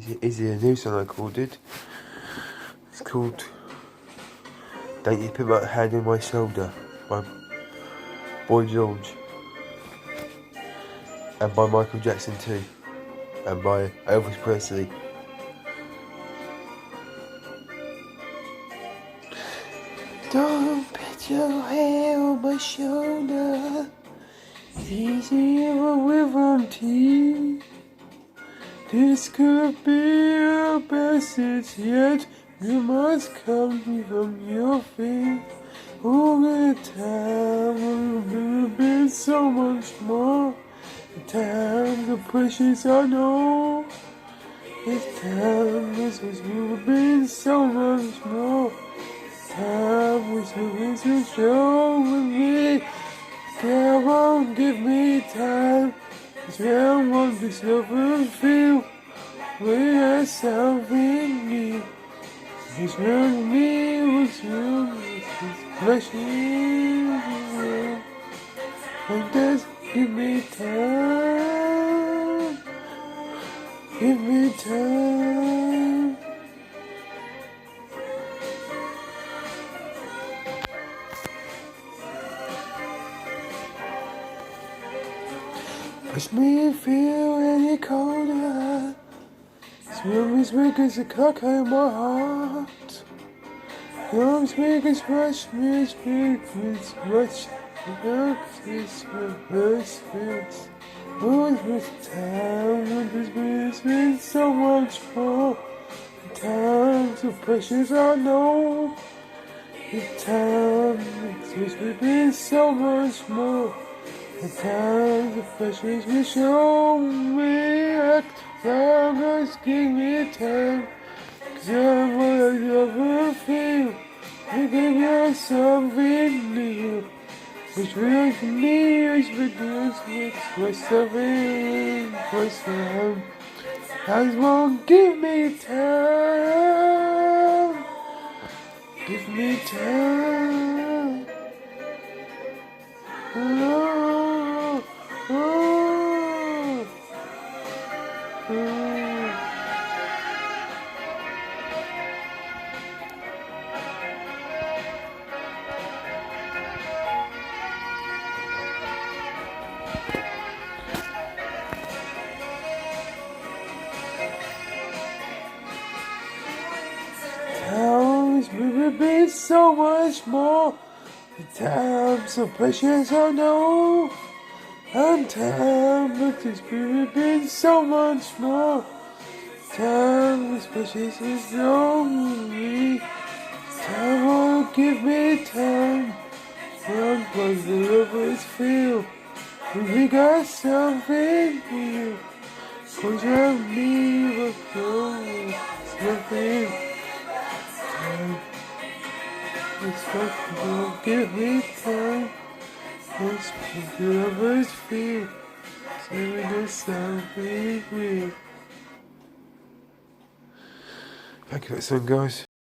Is a new song I recorded. It's called Don't You Put My Hand on My Shoulder by Boy George, and by Michael Jackson too, and by Elvis Presley. Don't put your hair on my shoulder, easier with tea. This could be a message, yet you must come from your feet. All the time we've been so much more. The times are precious, I know. This time we've been so much more. Time was to show with me. Come on, give me time. 'Cause I want to stop and feel. We got something new. It's around me, what's wrong? It's flashing. And just give me time. Give me time. Push me feel any colder. Swimmers make us a cock in my heart. Arms make us rush, me speak with rush. It's my first feels. Always with time, when there's been so much more. The times are precious, I know. The time makes me been so much more. The times are precious, we show me act. Time just give me time. 'Cause I'm what I ever feel. I give you something new. Which will me, which begins with myself myself. I just won't give me time. Give me time. Oh, oh, oh. Times will be so much more. The times are precious, I know. And time has been so much more. Time is precious, it's lonely. Time will give me time. One plus the lovers feel. We got something new. 'Cause I need a flow. Something. It's possible, give me time. Let's make the lovers feel. Say there's something real. Thank you for that song, guys.